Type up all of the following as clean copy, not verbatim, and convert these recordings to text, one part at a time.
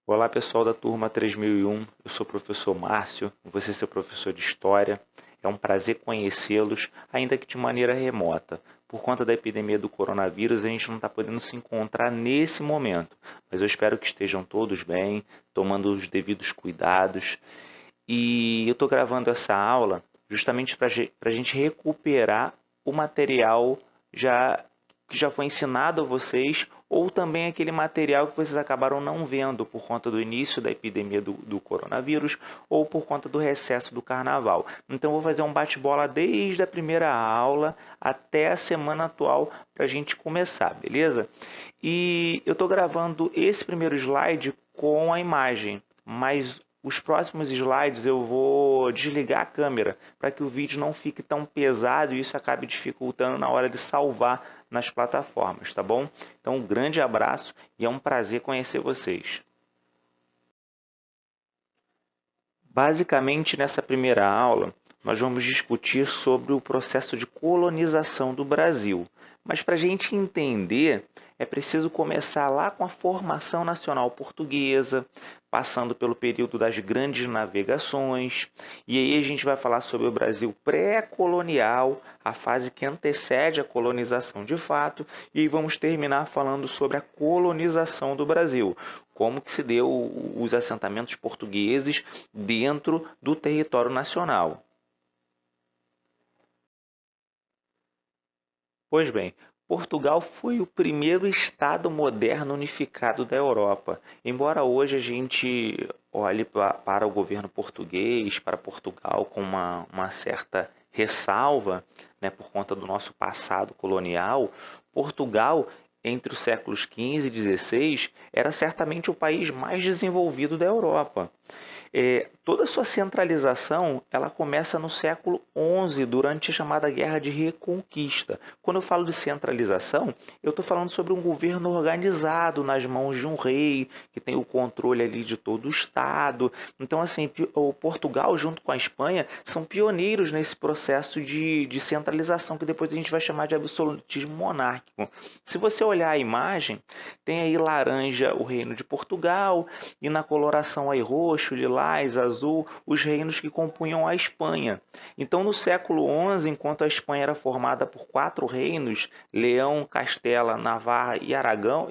Olá pessoal da turma 3001, eu sou o professor Márcio, você é seu professor de História. É um prazer conhecê-los, ainda que de maneira remota. Por conta da epidemia do coronavírus, a gente não está podendo se encontrar nesse momento, mas eu espero que estejam todos bem, tomando os devidos cuidados. E eu estou gravando essa aula justamente para a gente recuperar o material já que já foi ensinado a vocês, ou também aquele material que vocês acabaram não vendo por conta do início da epidemia do coronavírus ou por conta do recesso do carnaval. Então, eu vou fazer um bate-bola desde a primeira aula até a semana atual para a gente começar, beleza? E eu estou gravando esse primeiro slide com a imagem, mas os próximos slides eu vou desligar a câmera para que o vídeo não fique tão pesado e isso acabe dificultando na hora de salvar nas plataformas, tá bom? Então, um grande abraço e é um prazer conhecer vocês. Basicamente, nessa primeira aula, nós vamos discutir sobre o processo de colonização do Brasil. Mas para a gente entender, é preciso começar lá com a formação nacional portuguesa, passando pelo período das grandes navegações, e aí a gente vai falar sobre o Brasil pré-colonial, a fase que antecede a colonização de fato, e aí vamos terminar falando sobre a colonização do Brasil, como que se deu os assentamentos portugueses dentro do território nacional. Pois bem, Portugal foi o primeiro Estado moderno unificado da Europa. Embora hoje a gente olhe para o governo português, para Portugal, com uma certa ressalva, né, por conta do nosso passado colonial, Portugal, entre os séculos XV e XVI, era certamente o país mais desenvolvido da Europa. Toda a sua centralização ela começa no século XI, durante a chamada Guerra de Reconquista. Quando eu falo de centralização, eu estou falando sobre um governo organizado nas mãos de um rei, que tem o controle ali de todo o Estado. Então, assim, o Portugal, junto com a Espanha, são pioneiros nesse processo de centralização, que depois a gente vai chamar de absolutismo monárquico. Se você olhar a imagem, tem aí laranja o reino de Portugal, e na coloração aí roxo, lilás, azul, os reinos que compunham a Espanha. Então, no século XI, enquanto a Espanha era formada por 4 reinos, Leão, Castela, Navarra e Aragão,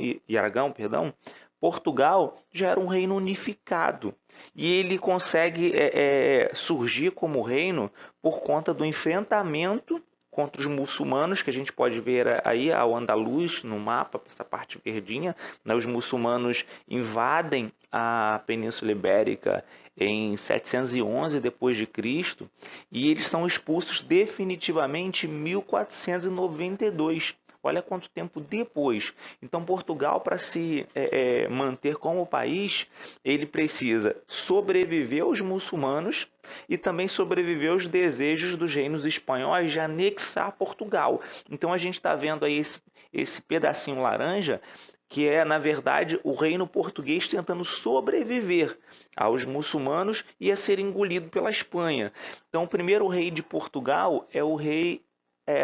perdão, Portugal já era um reino unificado. E ele consegue surgir como reino por conta do enfrentamento contra os muçulmanos, que a gente pode ver aí ao andaluz no mapa, essa parte verdinha, né? Os muçulmanos invadem a Península Ibérica em 711 depois de Cristo e eles são expulsos definitivamente em 1492. Olha quanto tempo depois. Então, Portugal, para se manter como país, ele precisa sobreviver aos muçulmanos e também sobreviver aos desejos dos reinos espanhóis de anexar Portugal. Então, a gente está vendo aí esse pedacinho laranja que é, na verdade, o reino português tentando sobreviver aos muçulmanos e a ser engolido pela Espanha. Então, o primeiro rei de Portugal é o rei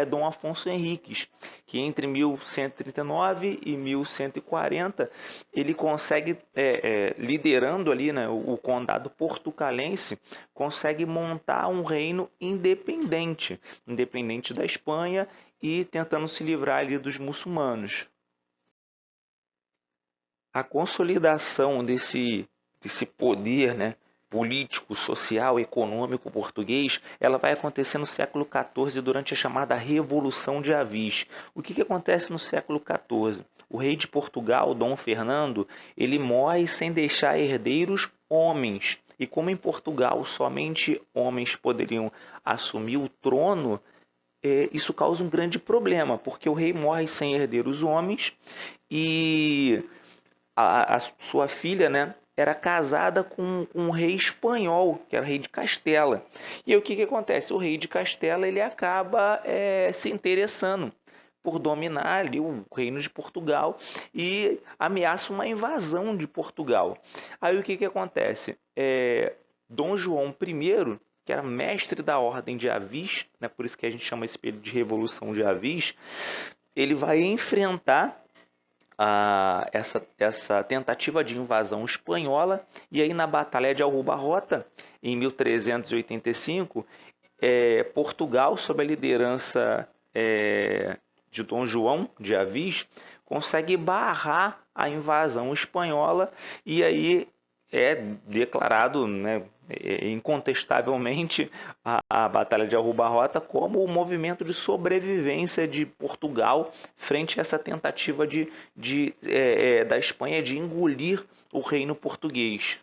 Dom Afonso Henriques, que entre 1139 e 1140 ele consegue, liderando ali, né, o condado portucalense, consegue montar um reino independente, independente da Espanha e tentando se livrar ali dos muçulmanos. A consolidação desse poder, né, político, social, econômico português, ela vai acontecer no século XIV durante a chamada Revolução de Avis. O que acontece no século XIV? O rei de Portugal, Dom Fernando, ele morre sem deixar herdeiros homens. E como em Portugal somente homens poderiam assumir o trono, isso causa um grande problema, porque o rei morre sem herdeiros homens e a sua filha, né, era casada com um rei espanhol, que era rei de Castela. E aí, o que acontece? O rei de Castela ele acaba se interessando por dominar ali o reino de Portugal e ameaça uma invasão de Portugal. Aí o que acontece? Dom João I, que era mestre da Ordem de Avis, né, por isso que a gente chama esse período de Revolução de Avis, ele vai enfrentar essa tentativa de invasão espanhola, e aí na Batalha de Aljubarrota, em 1385, Portugal, sob a liderança de Dom João de Avis, consegue barrar a invasão espanhola, e aí é declarado, né, incontestavelmente, a Batalha de Aljubarrota como o movimento de sobrevivência de Portugal frente a essa tentativa da Espanha de engolir o reino português.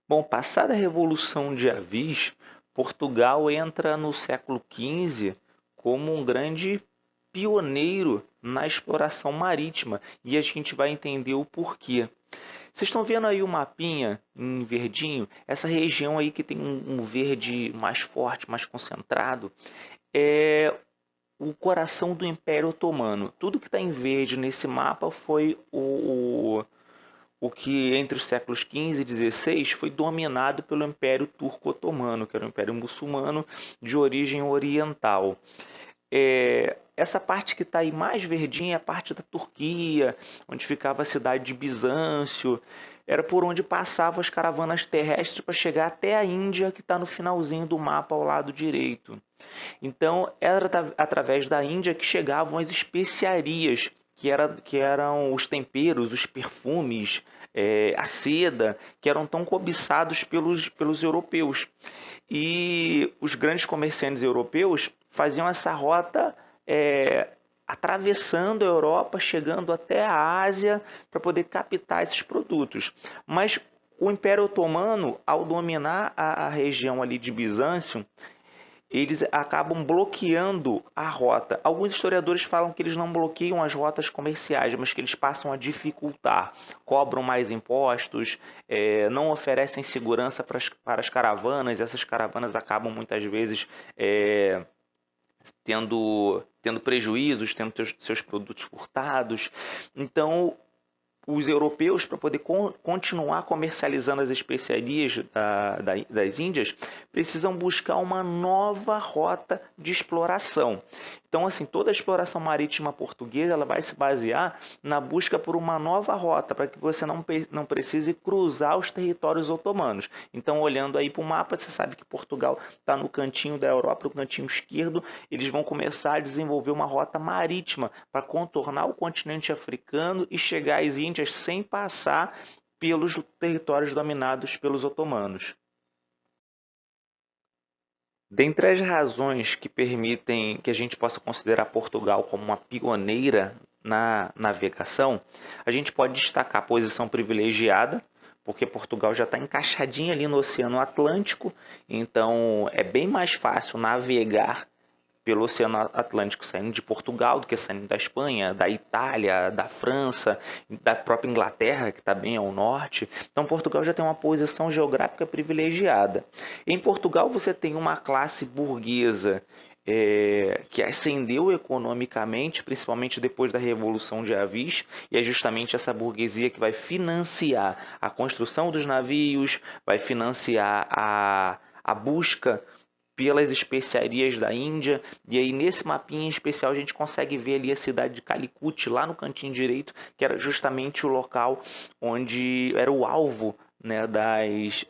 Bom, passada a Revolução de Avis, Portugal entra no século XV como um grande pioneiro na exploração marítima, e a gente vai entender o porquê. Vocês estão vendo aí o mapinha em verdinho? Essa região aí que tem um verde mais forte, mais concentrado, é o coração do Império Otomano. Tudo que está em verde nesse mapa foi o que entre os séculos XV e XVI foi dominado pelo Império Turco-Otomano, que era um império muçulmano de origem oriental. Essa parte que está aí mais verdinha é a parte da Turquia, onde ficava a cidade de Bizâncio. Era por onde passavam as caravanas terrestres para chegar até a Índia, que está no finalzinho do mapa ao lado direito. Então, era através da Índia que chegavam as especiarias, que eram os temperos, os perfumes, a seda, que eram tão cobiçados pelos europeus. E os grandes comerciantes europeus faziam essa rota atravessando a Europa, chegando até a Ásia para poder captar esses produtos. Mas o Império Otomano, ao dominar a região ali de Bizâncio, eles acabam bloqueando a rota. Alguns historiadores falam que eles não bloqueiam as rotas comerciais, mas que eles passam a dificultar, cobram mais impostos, não oferecem segurança para as caravanas. Essas caravanas acabam muitas vezes tendo prejuízos, tendo seus produtos furtados. Então, os europeus, para poder continuar comercializando as especiarias das Índias, precisam buscar uma nova rota de exploração. Então, assim, toda a exploração marítima portuguesa ela vai se basear na busca por uma nova rota, para que você não precise cruzar os territórios otomanos. Então, olhando aí para o mapa, você sabe que Portugal está no cantinho da Europa, no cantinho esquerdo. Eles vão começar a desenvolver uma rota marítima para contornar o continente africano e chegar às Índias sem passar pelos territórios dominados pelos otomanos. Dentre as razões que permitem que a gente possa considerar Portugal como uma pioneira na navegação, a gente pode destacar a posição privilegiada, porque Portugal já está encaixadinho ali no Oceano Atlântico, então é bem mais fácil navegar pelo Oceano Atlântico saindo de Portugal do que saindo da Espanha, da Itália, da França, da própria Inglaterra, que está bem ao norte. Então Portugal já tem uma posição geográfica privilegiada. Em Portugal você tem uma classe burguesa que ascendeu economicamente, principalmente depois da Revolução de Avis, e é justamente essa burguesia que vai financiar a construção dos navios, vai financiar a busca pelas especiarias da Índia. E aí nesse mapinha em especial a gente consegue ver ali a cidade de Calicut, lá no cantinho direito, que era justamente o local onde era o alvo, né, das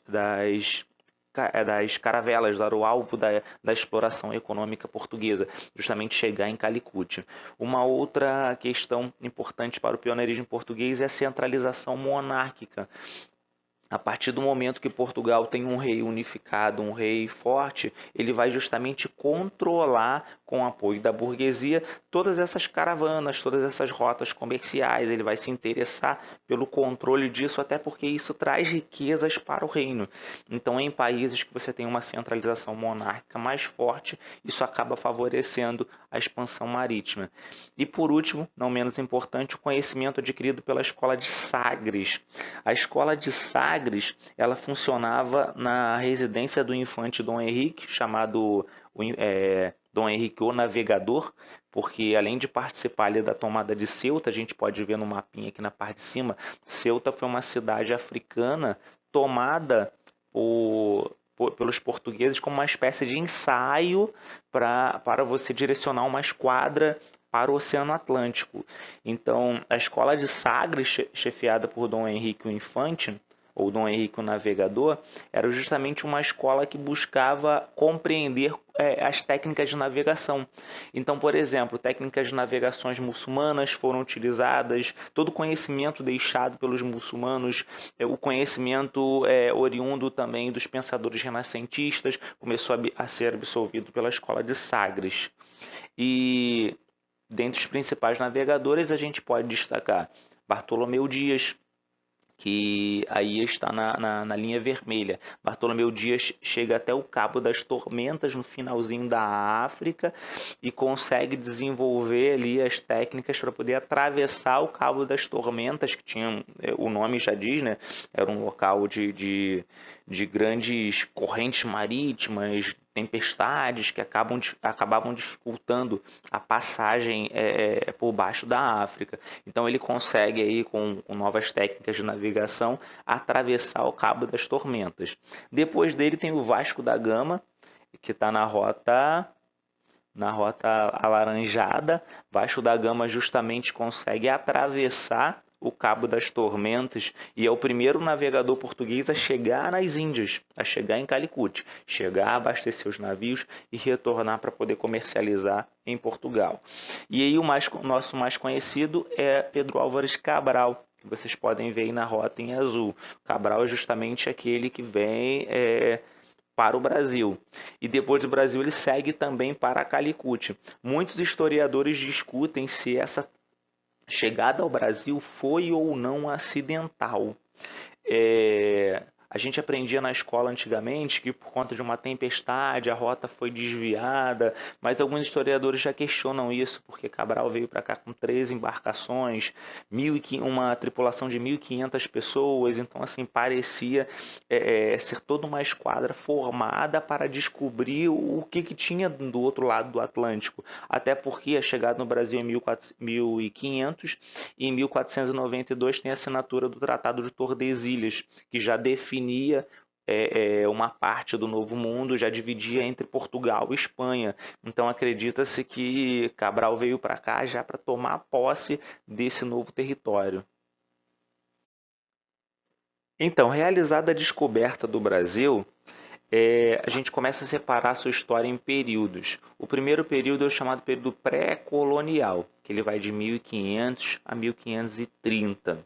caravelas, era o alvo da exploração econômica portuguesa, justamente chegar em Calicut. Uma outra questão importante para o pioneirismo português é a centralização monárquica. A partir do momento que Portugal tem um rei unificado, um rei forte, ele vai justamente controlar, com o apoio da burguesia, todas essas caravanas, todas essas rotas comerciais. Ele vai se interessar pelo controle disso, até porque isso traz riquezas para o reino. Então, em países que você tem uma centralização monárquica mais forte, isso acaba favorecendo a expansão marítima. E por último, não menos importante, o conhecimento adquirido pela escola de Sagres. A escola de Sagres, ela funcionava na residência do infante Dom Henrique, chamado Dom Henrique o Navegador, porque além de participar ali da tomada de Ceuta, a gente pode ver no mapinha aqui na parte de cima, Ceuta foi uma cidade africana tomada pelos portugueses como uma espécie de ensaio para você direcionar uma esquadra para o Oceano Atlântico. Então, a escola de Sagres, chefiada por Dom Henrique o Infante, ou Dom Henrique o Navegador, era justamente uma escola que buscava compreender as técnicas de navegação. Então, por exemplo, técnicas de navegações muçulmanas foram utilizadas, todo o conhecimento deixado pelos muçulmanos, o conhecimento oriundo também dos pensadores renascentistas, começou a ser absorvido pela escola de Sagres. E dentre os principais navegadores, a gente pode destacar Bartolomeu Dias, que aí está na linha vermelha. Bartolomeu Dias chega até o Cabo das Tormentas, no finalzinho da África, e consegue desenvolver ali as técnicas para poder atravessar o Cabo das Tormentas, que tinha, o nome já diz, né? Era um local de grandes correntes marítimas, tempestades que acabavam dificultando a passagem por baixo da África. Então ele consegue aí com novas técnicas de navegação atravessar o Cabo das Tormentas. Depois dele tem o Vasco da Gama, que está na rota alaranjada. Vasco da Gama justamente consegue atravessar o Cabo das Tormentas e é o primeiro navegador português a chegar nas Índias, a chegar em Calicut, chegar a abastecer os navios e retornar para poder comercializar em Portugal. E aí o nosso mais conhecido é Pedro Álvares Cabral, que vocês podem ver aí na rota em azul. Cabral é justamente aquele que vem para o Brasil. E depois do Brasil ele segue também para Calicut. Muitos historiadores discutem se essa chegada ao Brasil foi ou não acidental. A gente aprendia na escola antigamente que por conta de uma tempestade a rota foi desviada, mas alguns historiadores já questionam isso, porque Cabral veio para cá com 13 embarcações, uma tripulação de 1.500 pessoas, então assim parecia ser toda uma esquadra formada para descobrir o que tinha do outro lado do Atlântico, até porque a chegada no Brasil em 1500 e em 1492 tem a assinatura do Tratado de Tordesilhas, que já definia uma parte do Novo Mundo, já dividia entre Portugal e Espanha. Então acredita-se que Cabral veio para cá já para tomar posse desse novo território. Então, realizada a descoberta do Brasil, a gente começa a separar a sua história em períodos. O primeiro período é o chamado período pré-colonial, que ele vai de 1500 a 1530.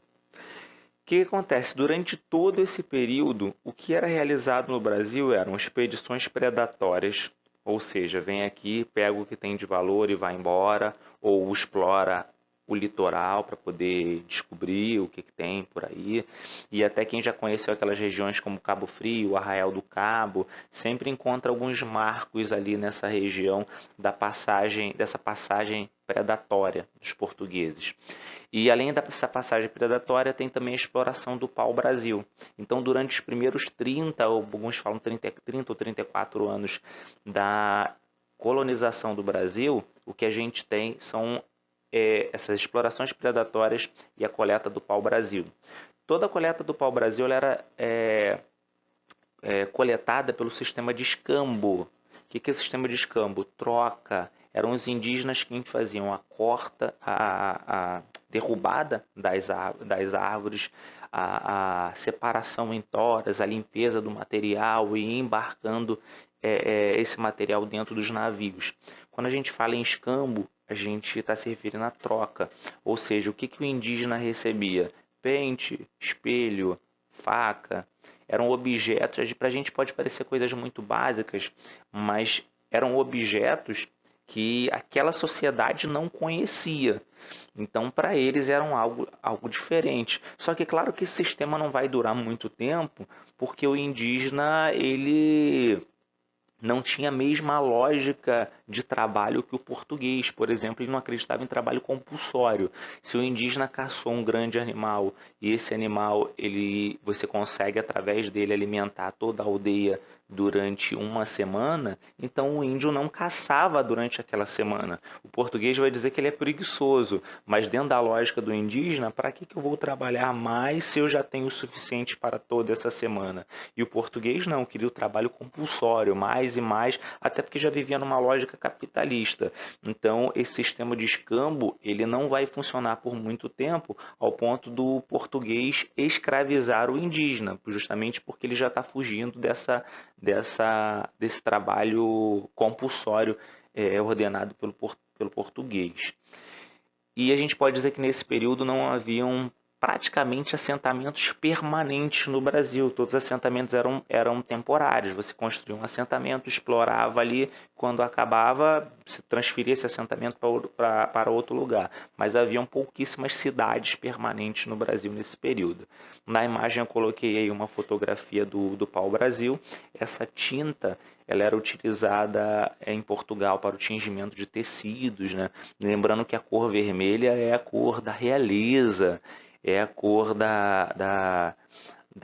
O que acontece? Durante todo esse período, o que era realizado no Brasil eram expedições predatórias, ou seja, vem aqui, pega o que tem de valor e vai embora, ou explora o litoral para poder descobrir o que tem por aí. E até quem já conheceu aquelas regiões como Cabo Frio, Arraial do Cabo, sempre encontra alguns marcos ali nessa região dessa passagem predatória dos portugueses. E além dessa passagem predatória, tem também a exploração do pau-brasil. Então, durante os primeiros 30, ou alguns falam 30 ou 34 anos da colonização do Brasil, o que a gente tem são essas explorações predatórias e a coleta do pau-brasil. Toda a coleta do pau-brasil era coletada pelo sistema de escambo. O que é o sistema de escambo? Troca. Eram os indígenas que faziam a derrubada das árvores, a separação em toras, a limpeza do material e embarcando esse material dentro dos navios. Quando a gente fala em escambo, a gente está se referindo à troca, ou seja, o que o indígena recebia? Pente, espelho, faca, eram objetos, para a gente pode parecer coisas muito básicas, mas eram objetos que aquela sociedade não conhecia. Então, para eles eram algo diferente. Só que, claro que esse sistema não vai durar muito tempo, porque o indígena, ele não tinha a mesma lógica de trabalho que o português. Por exemplo, ele não acreditava em trabalho compulsório. Se o indígena caçou um grande animal e esse animal você consegue através dele alimentar toda a aldeia durante uma semana, então o índio não caçava durante aquela semana. O português vai dizer que ele é preguiçoso, mas dentro da lógica do indígena, para que eu vou trabalhar mais se eu já tenho o suficiente para toda essa semana? E o português não, queria o trabalho compulsório, mais e mais, até porque já vivia numa lógica capitalista. Então, esse sistema de escambo, ele não vai funcionar por muito tempo, ao ponto do português escravizar o indígena, justamente porque ele já está fugindo desse trabalho compulsório ordenado pelo português. E a gente pode dizer que nesse período não haviam praticamente assentamentos permanentes no Brasil. Todos os assentamentos eram temporários. Você construía um assentamento, explorava ali, quando acabava, se transferia esse assentamento para outro lugar. Mas haviam pouquíssimas cidades permanentes no Brasil nesse período. Na imagem eu coloquei aí uma fotografia do pau-brasil. Essa tinta ela era utilizada em Portugal para o tingimento de tecidos, né? Lembrando que a cor vermelha é a cor da realeza, é a cor da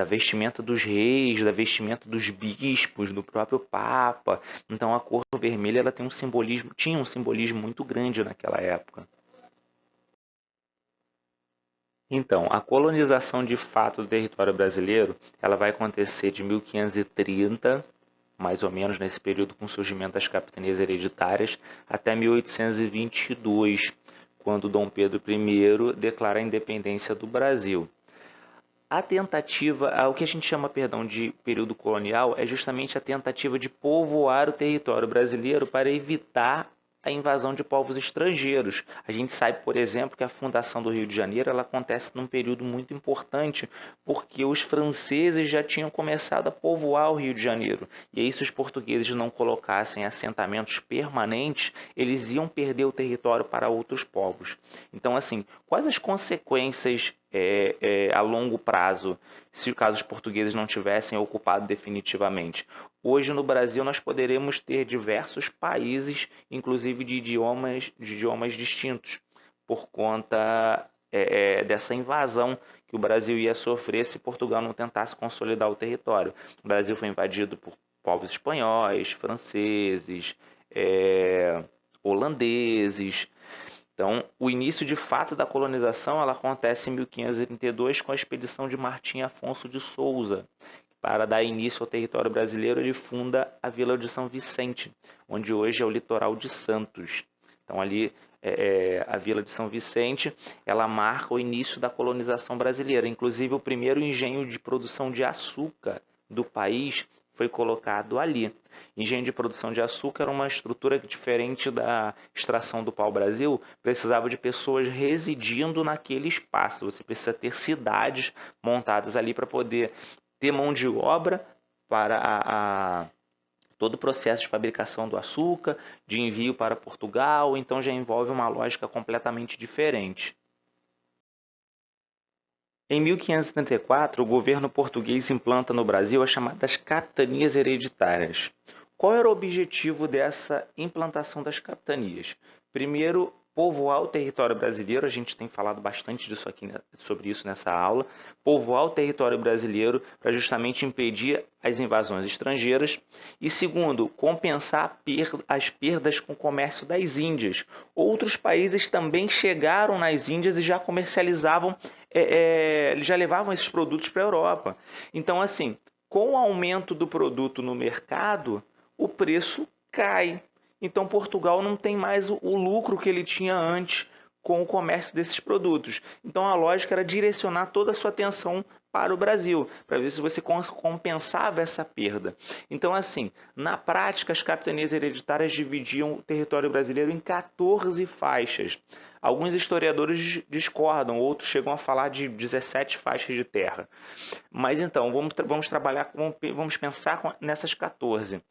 vestimenta dos reis, da vestimenta dos bispos, do próprio Papa. Então a cor vermelha ela tem tinha um simbolismo muito grande naquela época. Então, a colonização de fato do território brasileiro, ela vai acontecer de 1530, mais ou menos nesse período com o surgimento das capitanias hereditárias, até 1822, quando Dom Pedro I declara a independência do Brasil. A tentativa, o que a gente chama, perdão, de período colonial é justamente a tentativa de povoar o território brasileiro para evitar a invasão de povos estrangeiros. A gente sabe, por exemplo, que a fundação do Rio de Janeiro ela acontece num período muito importante, porque os franceses já tinham começado a povoar o Rio de Janeiro. E aí, se os portugueses não colocassem assentamentos permanentes, eles iam perder o território para outros povos. Então, assim, quais as consequências a longo prazo, se caso os portugueses não tivessem ocupado definitivamente? Hoje no Brasil nós poderemos ter diversos países, inclusive de idiomas distintos, por conta dessa invasão que o Brasil ia sofrer se Portugal não tentasse consolidar o território. O Brasil foi invadido por povos espanhóis, franceses, holandeses. Então, o início de fato da colonização ela acontece em 1532 com a expedição de Martim Afonso de Souza. Para dar início ao território brasileiro, ele funda a Vila de São Vicente, onde hoje é o litoral de Santos. Então, ali, a Vila de São Vicente, ela marca o início da colonização brasileira. Inclusive, o primeiro engenho de produção de açúcar do país foi colocado ali. Engenho de produção de açúcar era uma estrutura que, diferente da extração do pau-brasil, precisava de pessoas residindo naquele espaço. Você precisa ter cidades montadas ali para poder ter mão de obra para todo o processo de fabricação do açúcar, de envio para Portugal, então já envolve uma lógica completamente diferente. Em 1574, o governo português implanta no Brasil as chamadas capitanias hereditárias. Qual era o objetivo dessa implantação das capitanias? Primeiro, povoar o território brasileiro, a gente tem falado bastante sobre isso nessa aula, povoar o território brasileiro para justamente impedir as invasões estrangeiras. E segundo, compensar as perdas com o comércio das Índias. Outros países também chegaram nas Índias e já comercializavam, já levavam esses produtos para a Europa. Então, assim, com o aumento do produto no mercado, o preço cai. Então Portugal não tem mais o lucro que ele tinha antes com o comércio desses produtos. Então a lógica era direcionar toda a sua atenção para o Brasil, para ver se você compensava essa perda. Então, assim, na prática, as capitanias hereditárias dividiam o território brasileiro em 14 faixas. Alguns historiadores discordam, outros chegam a falar de 17 faixas de terra. Mas então, vamos trabalhar, vamos pensar nessas 14.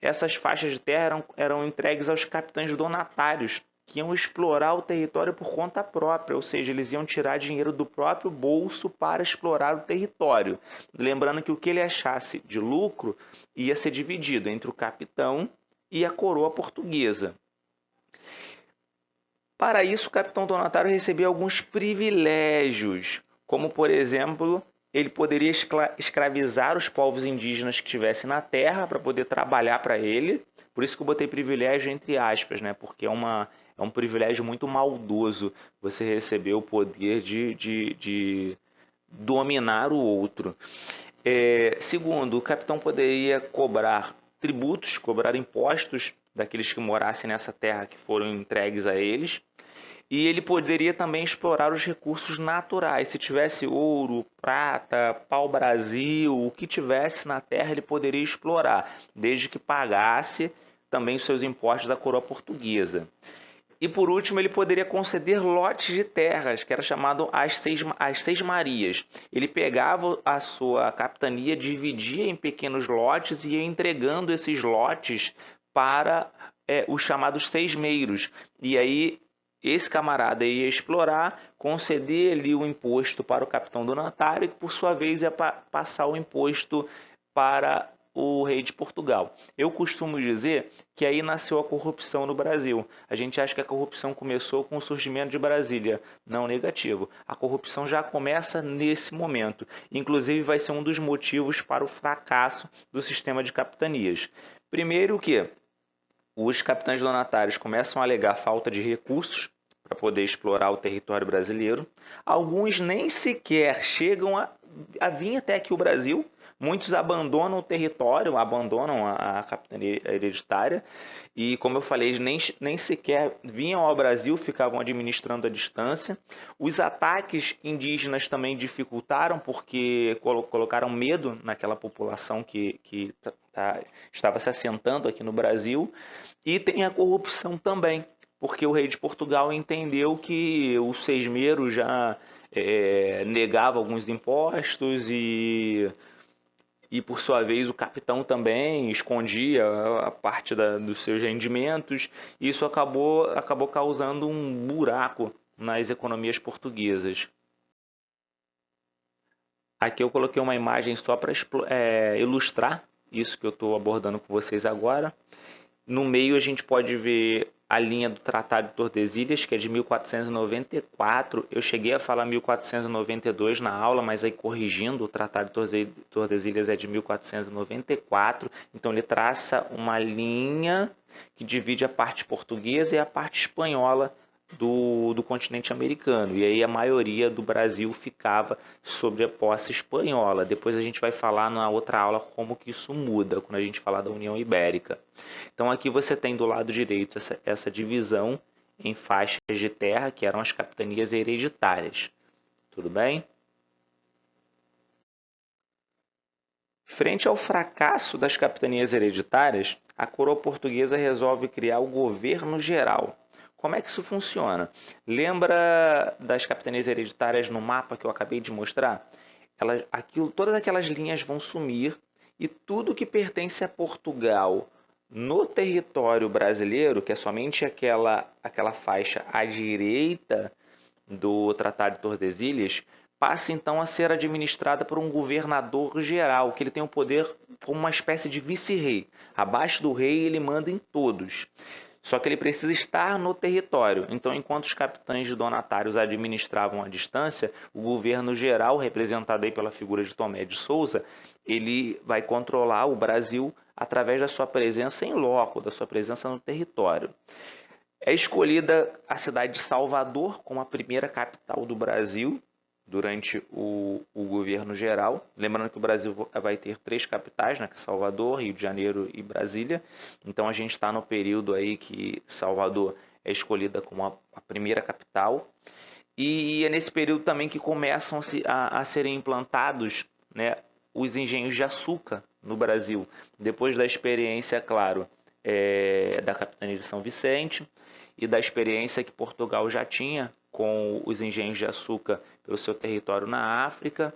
Essas faixas de terra eram entregues aos capitães donatários, que iam explorar o território por conta própria, ou seja, eles iam tirar dinheiro do próprio bolso para explorar o território. Lembrando que o que ele achasse de lucro ia ser dividido entre o capitão e a coroa portuguesa. Para isso, o capitão donatário recebia alguns privilégios, como, por exemplo, ele poderia escravizar os povos indígenas que estivessem na terra para poder trabalhar para ele. Por isso que eu botei privilégio entre aspas, né? Porque é um privilégio muito maldoso você receber o poder de dominar o outro. Segundo, o capitão poderia cobrar tributos, cobrar impostos daqueles que morassem nessa terra que foram entregues a eles. E ele poderia também explorar os recursos naturais. Se tivesse ouro, prata, pau-brasil, o que tivesse na terra ele poderia explorar, desde que pagasse também os seus impostos à coroa portuguesa. E por último, ele poderia conceder lotes de terras, que era chamado as seis Marias. Ele pegava a sua capitania, dividia em pequenos lotes e ia entregando esses lotes para os chamados seismeiros. E aí esse camarada ia explorar, conceder ali o imposto para o capitão donatário, que por sua vez ia passar o imposto para o rei de Portugal. Eu costumo dizer que aí nasceu a corrupção no Brasil. A gente acha que a corrupção começou com o surgimento de Brasília. Não, negativo. A corrupção já começa nesse momento. Inclusive vai ser um dos motivos para o fracasso do sistema de capitanias. Primeiro que os capitães donatários começam a alegar falta de recursos para poder explorar o território brasileiro. Alguns nem sequer chegam a vir até aqui o Brasil. Muitos abandonam o território, abandonam a capitania hereditária e, como eu falei, nem sequer vinham ao Brasil, ficavam administrando à distância. Os ataques indígenas também dificultaram porque colocaram medo naquela população que estava se assentando aqui no Brasil. E tem a corrupção também, porque o rei de Portugal entendeu que o seismeiro já negava alguns impostos e por sua vez o capitão também escondia a parte dos seus rendimentos. Isso acabou causando um buraco nas economias portuguesas. Aqui eu coloquei uma imagem só para ilustrar isso que eu estou abordando com vocês agora. No meio a gente pode ver a linha do Tratado de Tordesilhas, que é de 1494. Eu cheguei a falar 1492 na aula, mas aí corrigindo, o Tratado de Tordesilhas é de 1494. Então ele traça uma linha que divide a parte portuguesa e a parte espanhola do continente americano. E aí a maioria do Brasil ficava sob a posse espanhola. Depois a gente vai falar na outra aula como que isso muda, quando a gente falar da União Ibérica. Então aqui você tem do lado direito essa divisão em faixas de terra, que eram as capitanias hereditárias. Tudo bem? Frente ao fracasso das capitanias hereditárias, a coroa portuguesa resolve criar o governo geral. Como é que isso funciona? Lembra das capitanias hereditárias no mapa que eu acabei de mostrar? Todas aquelas linhas vão sumir e tudo que pertence a Portugal no território brasileiro, que é somente aquela faixa à direita do Tratado de Tordesilhas, passa então a ser administrada por um governador geral, que ele tem o poder como uma espécie de vice-rei. Abaixo do rei ele manda em todos. Só que ele precisa estar no território. Então, enquanto os capitães donatários administravam à distância, o governo geral, representado aí pela figura de Tomé de Souza, ele vai controlar o Brasil através da sua presença em loco, da sua presença no território. É escolhida a cidade de Salvador como a primeira capital do Brasil durante o governo geral. Lembrando que o Brasil vai ter 3 capitais, né, que é Salvador, Rio de Janeiro e Brasília. Então a gente está no período aí que Salvador é escolhida como a primeira capital. E é nesse período também que começam a serem implantados, né, os engenhos de açúcar no Brasil. Depois da experiência, claro, da capitania de São Vicente e da experiência que Portugal já tinha com os engenhos de açúcar pelo seu território na África,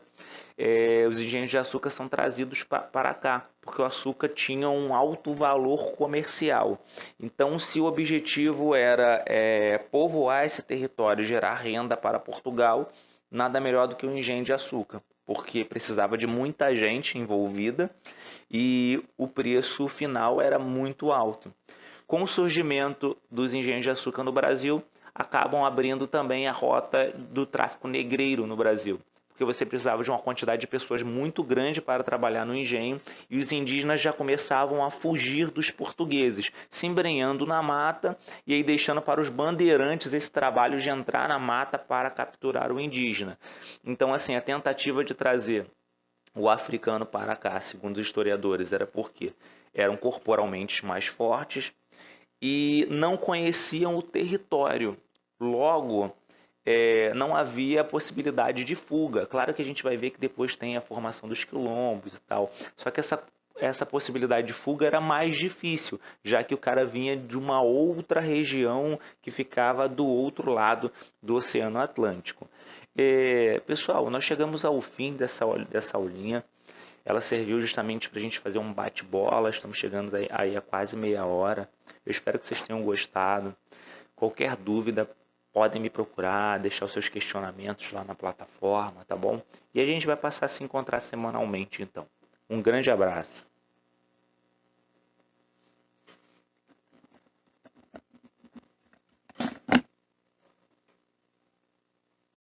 os engenhos de açúcar são trazidos para cá, porque o açúcar tinha um alto valor comercial. Então, se o objetivo era povoar esse território e gerar renda para Portugal, nada melhor do que um engenho de açúcar, porque precisava de muita gente envolvida e o preço final era muito alto. Com o surgimento dos engenhos de açúcar no Brasil, acabam abrindo também a rota do tráfico negreiro no Brasil, porque você precisava de uma quantidade de pessoas muito grande para trabalhar no engenho, e os indígenas já começavam a fugir dos portugueses, se embrenhando na mata e aí deixando para os bandeirantes esse trabalho de entrar na mata para capturar o indígena. Então, assim, a tentativa de trazer o africano para cá, segundo os historiadores, era porque eram corporalmente mais fortes e não conheciam o território. Logo, não havia possibilidade de fuga. Claro que a gente vai ver que depois tem a formação dos quilombos e tal. Só que essa possibilidade de fuga era mais difícil, já que o cara vinha de uma outra região que ficava do outro lado do Oceano Atlântico. Pessoal, nós chegamos ao fim dessa aulinha. Ela serviu justamente para a gente fazer um bate-bola. Estamos chegando aí a quase meia hora. Eu espero que vocês tenham gostado. Qualquer dúvida, podem me procurar, deixar os seus questionamentos lá na plataforma, tá bom? E a gente vai passar a se encontrar semanalmente, então. Um grande abraço.